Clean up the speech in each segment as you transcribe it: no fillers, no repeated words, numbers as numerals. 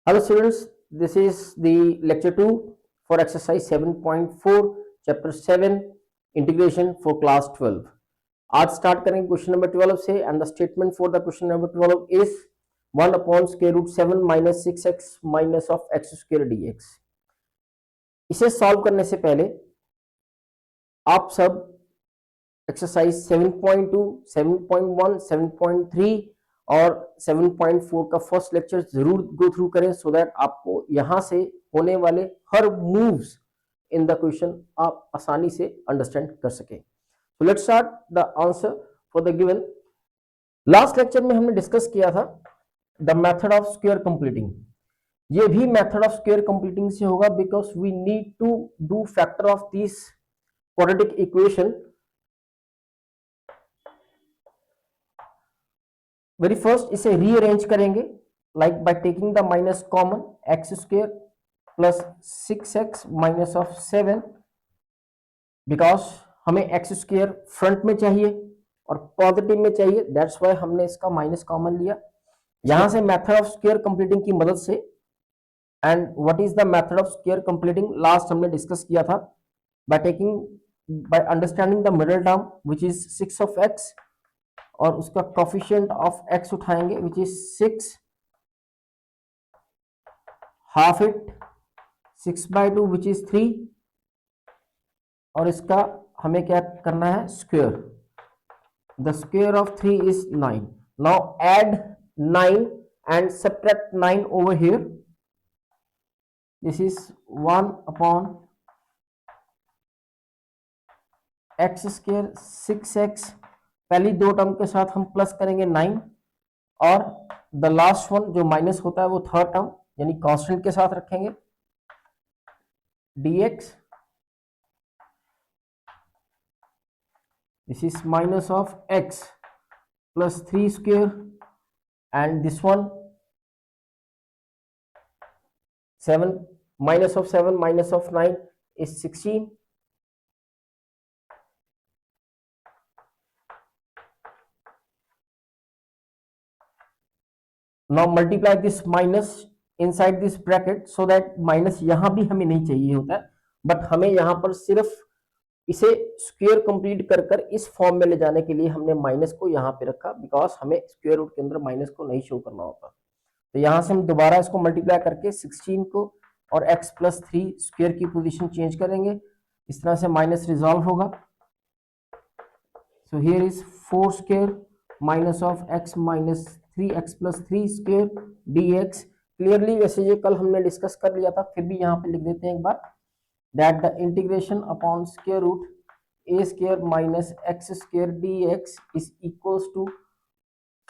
Hello students, this is the lecture 2 for exercise 7.4 chapter 7 integration for class 12. आज start करेंगे question number 12 से and the statement for the question number 12 is 1 upon square root 7 minus 6x minus of x square dx। इसे solve करने से पहले आप सब exercise 7.2, 7.1, 7.3 और 7.4 का फर्स्ट लेक्चर जरूर गो थ्रू करें सो दैट आपको यहां से होने वाले हर मूव्स इन द क्वेश्चन आप आसानी से अंडरस्टैंड कर सकें। So let's start the answer for the given. Last lecture में हमने डिस्कस किया था the method of square completing. ये भी मेथड ऑफ स्क्वायर कंप्लीटिंग से होगा because we need to do factor of this quadratic equation. Very first इसे rearrange करेंगे like by taking the minus common x square plus 6x minus of 7 because हमें x square front में चाहिए और positive में चाहिए, दैट्स वाई हमने इसका माइनस कॉमन लिया। यहां से मेथड ऑफ स्क्वायर कंप्लीटिंग की मदद से, and what is the method of square completing last हमने डिस्कस किया था by understanding the middle term which is 6 of x और उसका कोफिशिएंट ऑफ x उठाएंगे which is 6, half it 6/2 which is 3 और इसका हमें क्या करना है square. The square of 3 is 9। Now add 9 and subtract 9 over here. This is 1 upon x square 6x, पहली दो टर्म के साथ हम प्लस करेंगे 9 और द लास्ट वन जो माइनस होता है वो थर्ड टर्म यानी कांस्टेंट के साथ रखेंगे dx। This is minus of x plus 3 square and this one 7 minus of 7 minus of 9 is 16। Now multiply this minus inside this bracket so that minus यहां भी हमें नहीं चाहिए होता है, बट हमें यहां पर सिर्फ इसे स्क्वायर कंप्लीट कर कर इस फॉर्म में ले जाने के लिए हमने माइनस को यहां पे रखा बिकॉज हमें स्क्वायर रूट के अंदर माइनस को नहीं शो करना होता। तो यहां से हम दोबारा इसको मल्टीप्लाई करके 16 को और x प्लस 3 स्क्वायर की पोजीशन चेंज करेंगे, इस तरह से माइनस रिजॉल्व होगा। So here is 4 square minus of x minus 3x plus 3 square dx। Clearly वैसे ये कल हमने डिस्कस कर लिया था, फिर भी यहाँ पे लिख देते हैं एक बार that the integration upon square root a square minus x square dx is equals to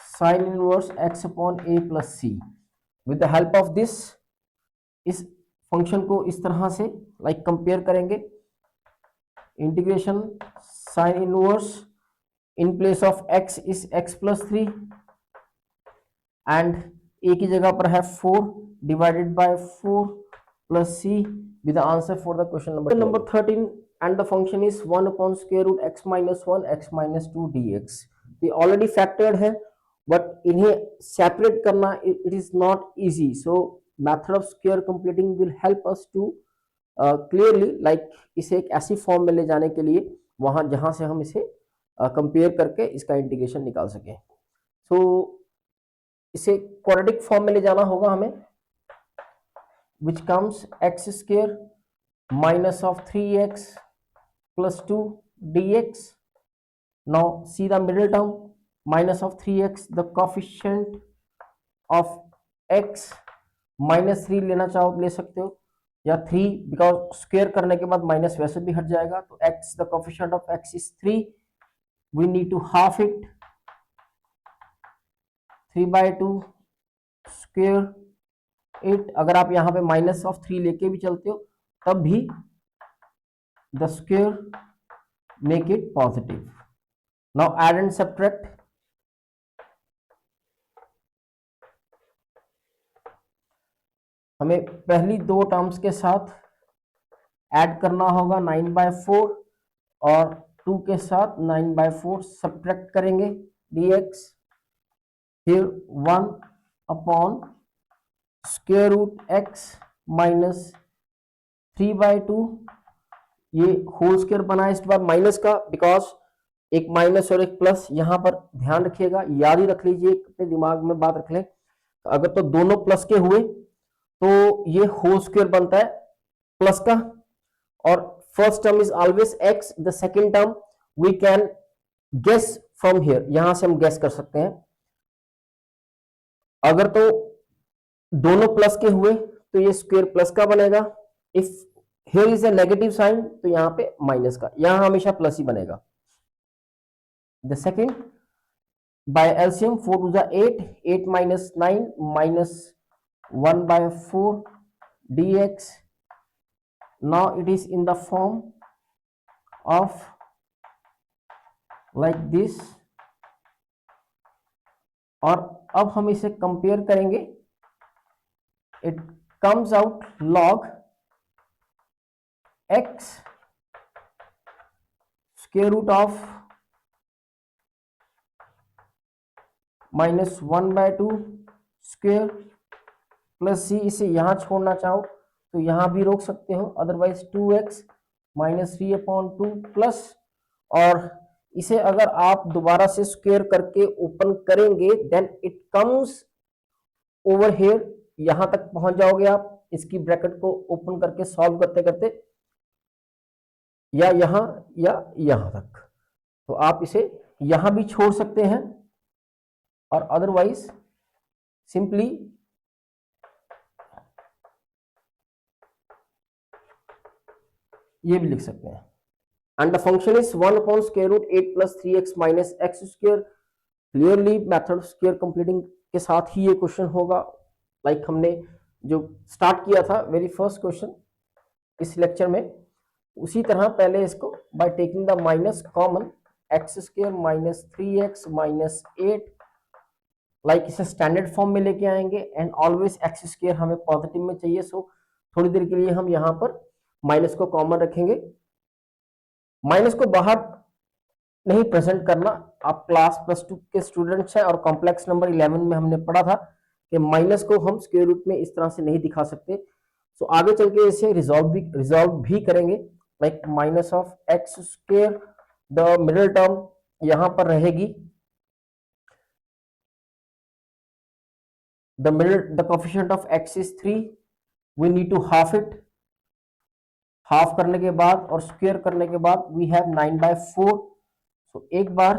sine inverse x upon a plus c। With the help of this इस फंक्शन को इस तरह से लाइक कंपेयर करेंगे। Integration sine inverse in place of x is x plus 3 and a की जगह पर है 4 divided by 4 plus c with the answer for the question number 13 and the function is 1 upon square root x minus 1 x minus 2 dx। ये already factored है but इन्हें separate करना it is not easy, so method of square completing will help us to clearly like इसे एक ऐसी form में ले जाने के लिए वहां जहां से हम इसे कंपेयर करके इसका इंटीग्रेशन निकाल सकें। सो इसे क्वाड्रेटिक फॉर्म में ले जाना होगा हमें which comes x square minus of 3x plus 2 dx। Now see the middle term minus of 3x, the coefficient of x minus 3 लेना चाहो तो ले सकते हो या 3 बिकॉज स्क्वायर करने के बाद माइनस वैसे भी हट जाएगा। तो x the coefficient of x is 3, we need to half it 3/2 square it। अगर आप यहां पे माइनस ऑफ 3 लेके भी चलते हो तब भी the square make it positive. Now add and subtract. हमें पहली दो टर्म्स के साथ ऐड करना होगा 9/4 और 2 के साथ 9/4 सब्ट्रैक्ट करेंगे dx। फिर 1 upon square root x minus 3/2, ये होल स्क्वायर बना है इस बार माइनस का, बिकॉज एक माइनस और एक प्लस, यहां पर ध्यान रखिएगा, याद ही रख लीजिए, अपने दिमाग में बात रख लें। अगर तो दोनों प्लस के हुए तो ये होल स्क्वायर बनता है प्लस का, और first term is always x, the second term we can guess from here, यहां से हम गेस कर सकते हैं। अगर तो दोनों प्लस के हुए तो ये स्क्वायर प्लस का बनेगा, if here is a negative sign तो यहाँ पे माइनस का, यहां हमेशा प्लस ही बनेगा। The second by LCM 4 to 8, 8 minus 9 minus 1/4 dx. Now it is in the form of like this, और अब हम इसे कंपेयर करेंगे, it comes out log x square root of -1/2 square plus C, इसे यहां छोड़ना चाहो तो यहां भी रोक सकते हो, अदरवाइज 2x माइनस 3/2 प्लस, और इसे अगर आप दोबारा से स्क्वायर करके ओपन करेंगे then it comes over here, यहां तक पहुंच जाओगे आप इसकी ब्रैकेट को ओपन करके सॉल्व करते करते, या यहां तक, तो आप इसे यहां भी छोड़ सकते हैं, और अदरवाइज सिंपली ये भी लिख सकते हैं। And the function is 1/√8 + 3x - x²। Clearly method square completing के साथ ही ये क्वेश्चन होगा, लाइक हमने जो स्टार्ट किया था वेरी फर्स्ट क्वेश्चन इस लेक्चर में, उसी तरह पहले इसको bye taking the minus common, x² - 3x - 8, like इसे स्टैंडर्ड फॉर्म में लेके आएंगे, एंड ऑलवेज x² हमें पॉजिटिव में चाहिए, सो थोड़ी देर के लिए हम यहाँ पर माइनस को कॉमन रखेंगे। माइनस को बाहर नहीं प्रेजेंट करना, आप क्लास +2 के स्टूडेंट्स हैं, और कॉम्प्लेक्स नंबर 11 में हमने पढ़ा था कि माइनस को हम स्क्वायर रूट में इस तरह से नहीं दिखा सकते, सो आगे चल के इसे रिजॉल्व भी करेंगे, like -(x²), the middle term यहां पर रहेगी, the coefficient of x is 3, we need to half it, half करने के बाद और स्क्वायर करने के बाद वी हैव 9/4, सो एक बार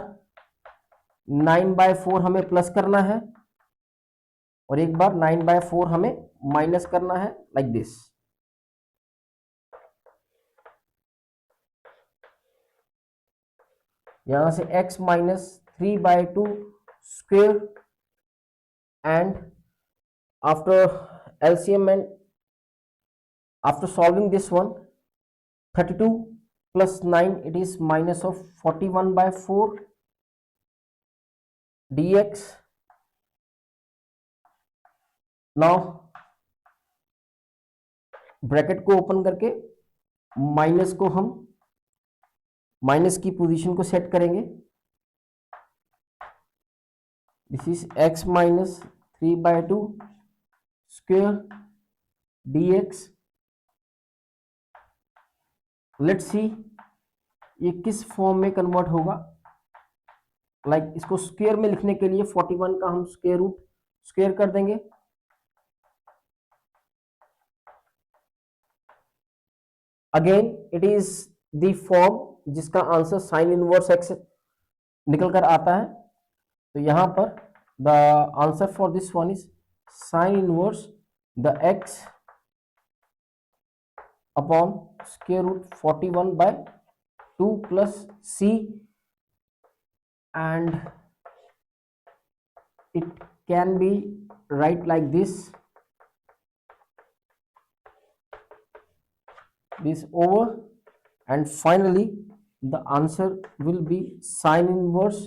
9/4 हमें प्लस करना है, और एक बार 9/4 हमें माइनस करना है, लाइक दिस। यहां से x - 3/2 square, and after LCM and after solving this one, 32 + 9, it is -41/4 dx. Now bracket को ओपन करके माइनस को हम माइनस की पोजीशन को सेट करेंगे, this is x - 3/2 square dx। Let's see ये किस फॉर्म में कन्वर्ट होगा, लाइक इसको स्क्वायर में लिखने के लिए 41 का हम स्क्वायर रूट स्क्वायर कर देंगे, again it is the form जिसका आंसर साइन इनवर्स x निकल कर आता है, तो यहां पर the answer for this one is sine inverse the x upon square root 41/2 plus c, and it can be write like this over, and finally the answer will be sine inverse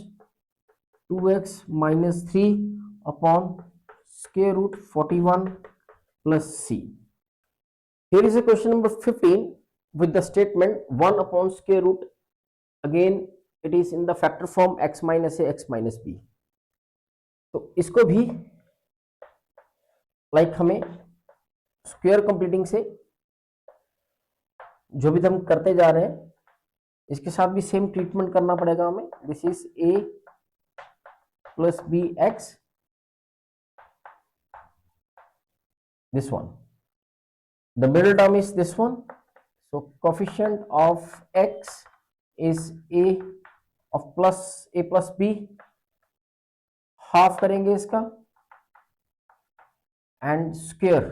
2x - 3 upon square root 41 plus c. Here is a question number 15 with the statement 1 upon square root, again it is in the factor form x - a x - b, तो इसको भी like हमें square completing से जो भी हम करते जा रहे हैं इसके साथ भी सेम ट्रीटमेंट करना पड़ेगा हमें. This is a plus bx, this one, the middle term is this one, so coefficient of x is a of plus a plus b, half करेंगे इसका and square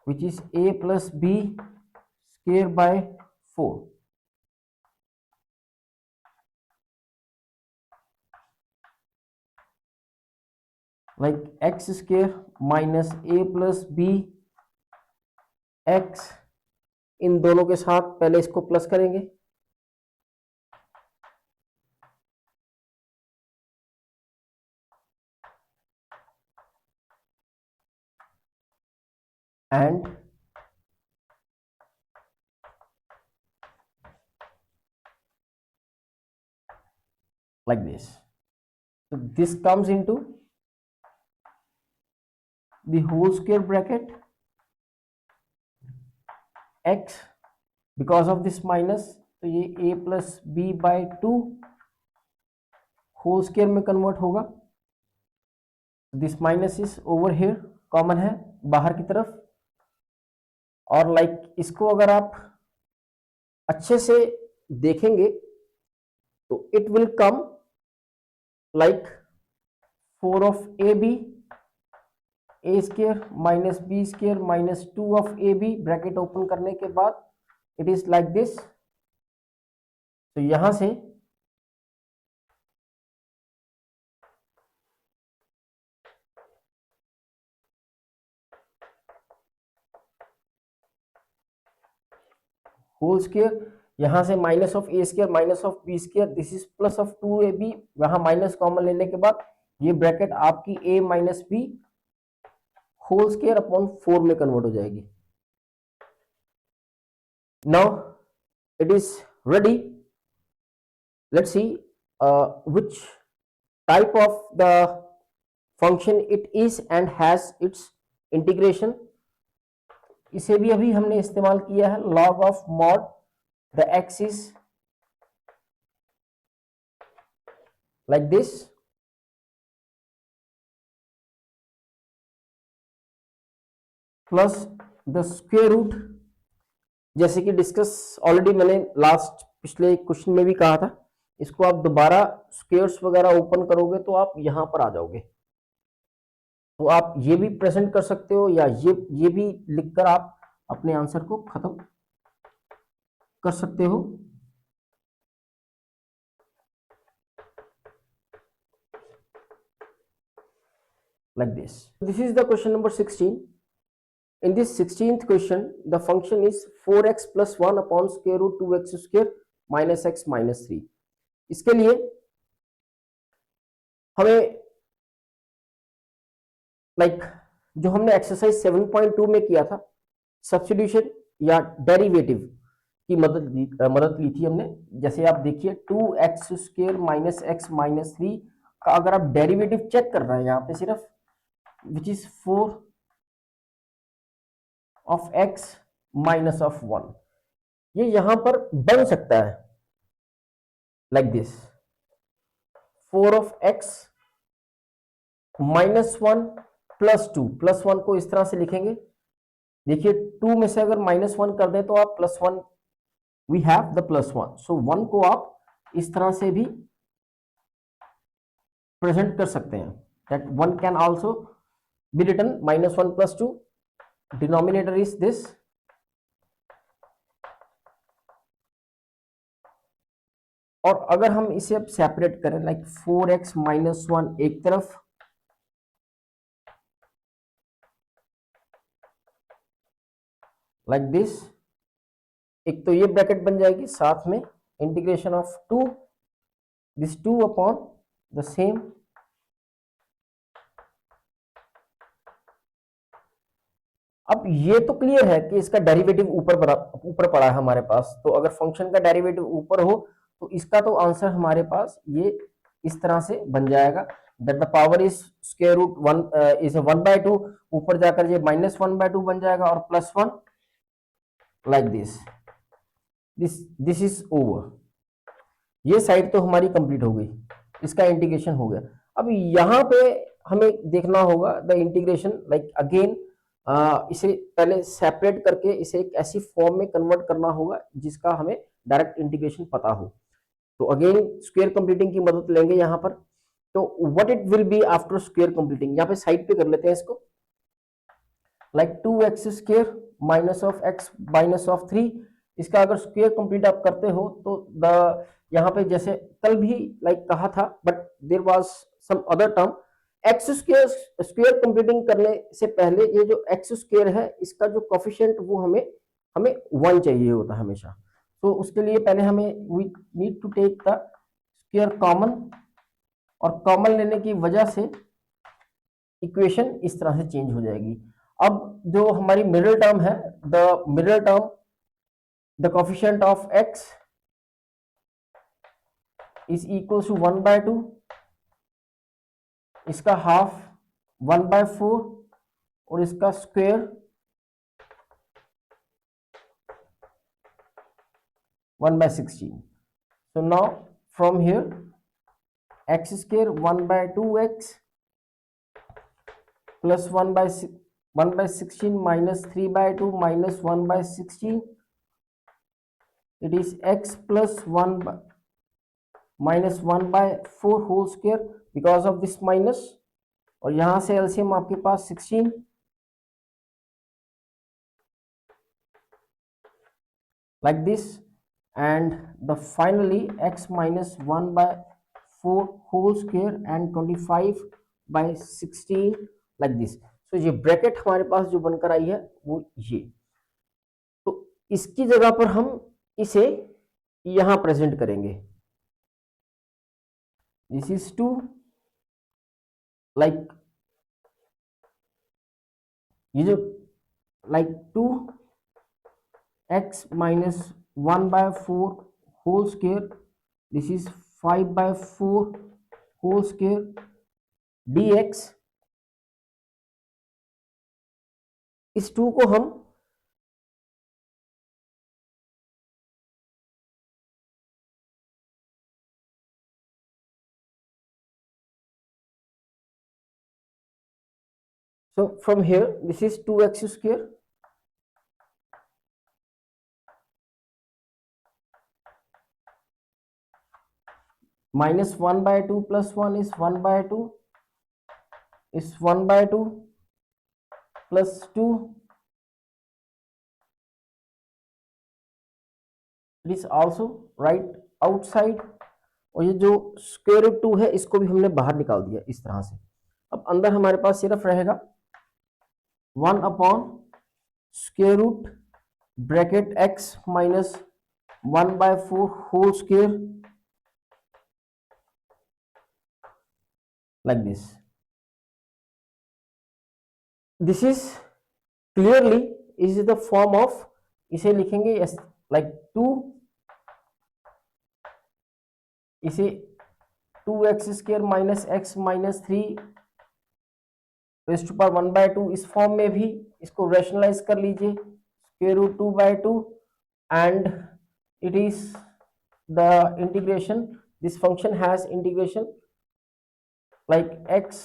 which is a plus b square by 4. Like x square minus a plus b x, इन दोनों के साथ पहले इसको plus करेंगे and like this. So this comes into the whole square bracket x, because of this minus तो ये a plus b by 2 whole square में convert होगा. This minus is over here, common है बाहर की तरफ. और लाइक इसको अगर आप अच्छे से देखेंगे तो it will come like 4 of A B A square minus B square minus 2 of A B, bracket open करने के बाद इट इज लाइक दिस. तो यहां से होल स्क्वायर, यहां से minus of A square minus of B square, this is plus of 2ab, वहां minus common लेने के बाद ये ब्रैकेट आपकी a minus B whole square upon 4 में कन्वर्ट हो जाएगी. Now it is ready. Let's see which type of the function it is and has its integration. इसे भी अभी हमने इस्तेमाल किया है. log of mod the x is like this, plus the square root, जैसे कि डिस्कस ऑलरेडी मैंने लास्ट पिछले क्वेश्चन में भी कहा था. इसको आप दोबारा स्क्वायर्स वगैरह ओपन करोगे तो आप यहां पर आ जाओगे. तो आप ये भी प्रेजेंट कर सकते हो या ये भी लिखकर आप अपने आंसर को खत्म कर सकते हो. like this. This is the question number 16. In this 16th question, the function is 4x plus 1 upon square root 2x square minus x minus 3. इसके लिए हमें जो हमने एक्सरसाइज 7.2 में किया था, सब्स्टिट्यूशन या डेरिवेटिव की मदद ली थी हमने. जैसे आप देखिए 2x square minus x minus 3 का अगर आप डेरिवेटिव चेक कर रहे हैं यहाँ पे सिर्फ, which is 4 of x minus of 1, ये यहां पर बन सकता है like this. 4 of x minus 1 plus 2, plus 1 को इस तरह से लिखेंगे. देखिए 2 में से अगर माइनस 1 कर दें तो आप plus 1, we have the plus 1. So 1 को आप इस तरह से भी प्रेजेंट कर सकते हैं. That 1 can also be written minus 1 plus 2. Denominator is this. और अगर हम इसे अब सेपरेट करें लाइक 4x माइनस 1 एक तरफ, लाइक दिस, एक तो ये ब्रैकेट बन जाएगी, साथ में integration of 2, this 2 upon the same. अब ये तो क्लियर है कि इसका डेरिवेटिव ऊपर पड़ा है हमारे पास. तो अगर फंक्शन का डेरिवेटिव ऊपर हो तो इसका तो आंसर हमारे पास ये इस तरह से बन जाएगा, that the power is square root one is 1/2, ऊपर जाकर ये -1/2 बन जाएगा और +1 लाइक दिस इज ओवर। ये साइड तो हमारी कंप्लीट हो गई, इसका इंटीग्रेशन हो गया। अब यहाँ पे हमें देखना होगा द इंटीग्रेशन लाइक अगेन, इसे पहले सेपरेट करके इसे एक ऐसी फॉर्म में कन्वर्ट करना होगा जिसका हमें डायरेक्ट इंटीग्रेशन पता हो। तो अगेन स्क्वायर कंप्लीटिंग की मदद लेंगे यहाँ पर। तो what it will be after square completing, यहाँ पे साइड पे कर लेते हैं इसको, like 2x² minus of x minus of 3। इसका अगर स्क्वायर कंप्लीट आप करते हो तो द यहाँ पे जैसे कल भी लाइक कहा था, but there was some other term, square completing करने से पहले ये जो x² है इसका जो कोफिशिएंट वो हमें 1 चाहिए होता है हमेशा। तो उसके लिए पहले हमें we need to take the square common, और कॉमन लेने की वजह से इक्वेशन इस तरह से चेंज हो जाएगी। अब जो हमारी मिडिल टर्म है, the middle term the coefficient of x is equal to 1/2, इसका हाफ 1/4 और इसका square 1/16। So now from here x² 1/2x plus 1/16 minus 3/2 minus 1/16, it is x plus 1 minus 1/4 whole square because of this minus, और यहां से LCM आपके पास 16 like this, and the finally x minus 1/4 whole square and 25/16 like this। तो ये bracket हमारे पास जो बनकर आई है वो ये, तो इसकी जगह पर हम इसे यहां प्रेजेंट करेंगे, दिस इज 2 लाइक ये जो like 2x minus 1/4 whole square, this is 5/4 whole square dx। इस 2 को हम so from here this is 2x² minus 1/2 plus 1 is 1/2 is 1/2 plus 2, it is also right outside, और ये जो स्क्वायर रूट 2 है इसको भी हमने बाहर निकाल दिया इस तरह से। अब अंदर हमारे पास सिर्फ रहेगा 1/√, bracket x minus 1/4 whole square like this। this is clearly is the form of, इसे लिखेंगे like 2, इसे 2x² minus x minus 3 raised to power 1/2, इस फॉर्म में भी इसको रैशनलाइज कर लीजिए, square root 2/2, and it is the integration, this function has integration like x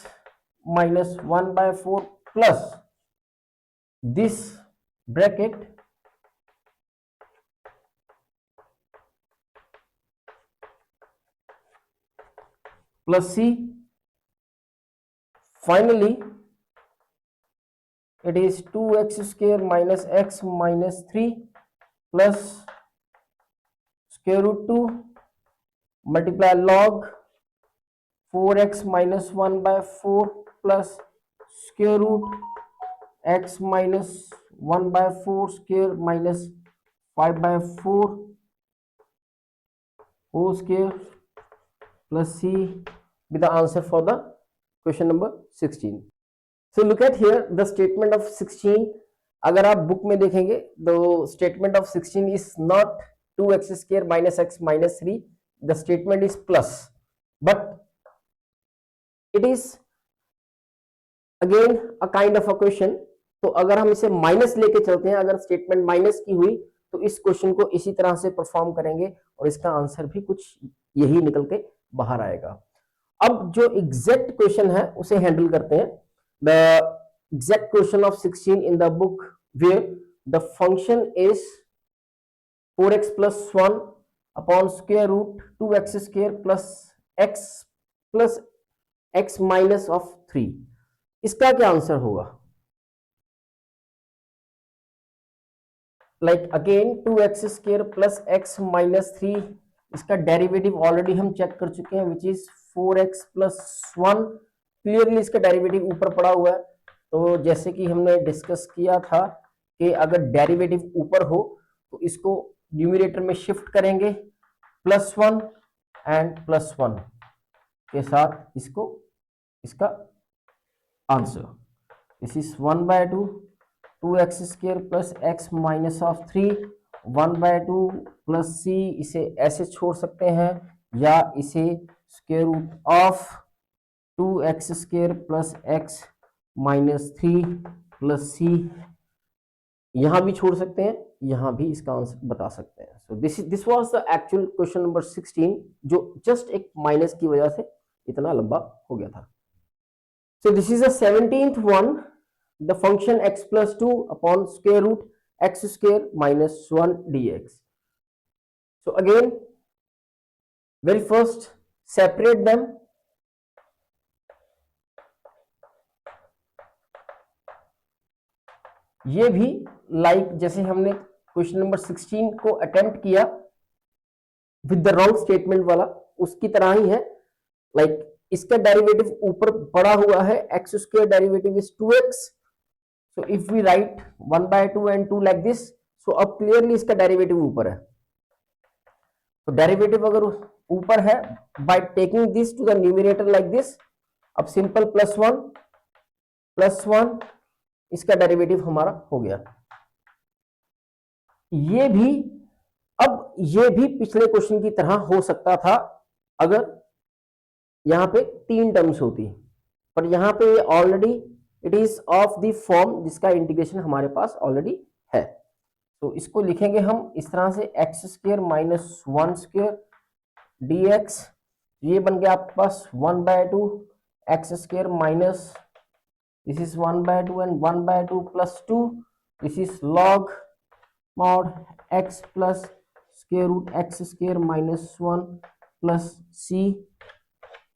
minus 1/4 plus this bracket plus c, finally it is 2x² minus x minus 3 plus square root 2 multiply log 4x minus 1/4 plus square root x minus 1/4 square minus 5/4 whole square plus c with the answer for the question number 16। So look at here the statement of 16, अगर आप book में देखेंगे तो statement of 16 is not 2x² minus x minus 3, the statement is plus, but it is again a kind of a question. तो अगर हम इसे minus लेके चलते हैं, अगर स्टेटमेंट माइनस की हुई तो इस क्वेश्चन को इसी तरह से परफॉर्म करेंगे और इसका आंसर भी कुछ यही निकल के बाहर आएगा। अब जो एग्जैक्ट क्वेश्चन है उसे हैंडल करते हैं। The exact question of 16 in the book where the function is 4x plus 1 upon square root 2x square plus x minus of 3। इसका क्या आंसर होगा? Like again 2x square plus x minus 3, इसका derivative already हम check कर चुके हैं which is 4x plus 1। Clearly इसका derivative ऊपर पड़ा हुआ है, तो जैसे कि हमने डिस्कस किया था कि अगर डेरिवेटिव ऊपर हो तो इसको न्यूमरेटर में शिफ्ट करेंगे, प्लस 1 एंड प्लस 1 के साथ इसको इसका answer this is 1/2 2x square plus x minus of 3 1/2 plus c। इसे ऐसे छोड़ सकते हैं या इसे square root of 2x square plus x minus 3 plus c यहां भी छोड़ सकते हैं, यहां भी इसका आंसर बता सकते हैं। So this was the actual question number 16 जो जस्ट एक माइनस की वजह से इतना लंबा हो गया था। So this is the 17th one, the function x plus 2 upon square root x square minus 1 dx। So again very first separate them. ये भी लाइक जैसे हमने क्वेश्चन नंबर 16 को अटेम्प्ट किया विद द रॉन्ग स्टेटमेंट वाला, उसकी तरह ही है। लाइक इसका डेरिवेटिव ऊपर पड़ा हुआ है, x square derivative is 2x। So if we write 1/2 and 2 like this, so अब क्लियरली इसका डेरिवेटिव ऊपर है। तो डेरिवेटिव अगर ऊपर है, by taking this to the numerator like this, अब सिंपल प्लस 1 इसका डेरिवेटिव हमारा हो गया। ये भी पिछले क्वेश्चन की तरह हो सकता था अगर यहां पे 3 टर्म्स होती, पर यहां पे already it is of the form जिसका इंटीग्रेशन हमारे पास ऑलरेडी है। तो इसको लिखेंगे हम इस तरह से x square minus 1 square dx। ये बन गया आपके पास 1/2 x square minus this is 1/2 and 1/2 plus 2, this is log mod x plus square root x square minus 1 plus c,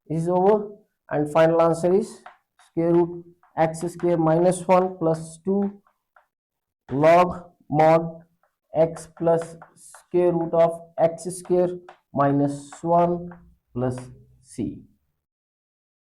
this is over and final answer is square root x square minus 1 plus 2 log mod x plus square root of x square minus 1 plus c।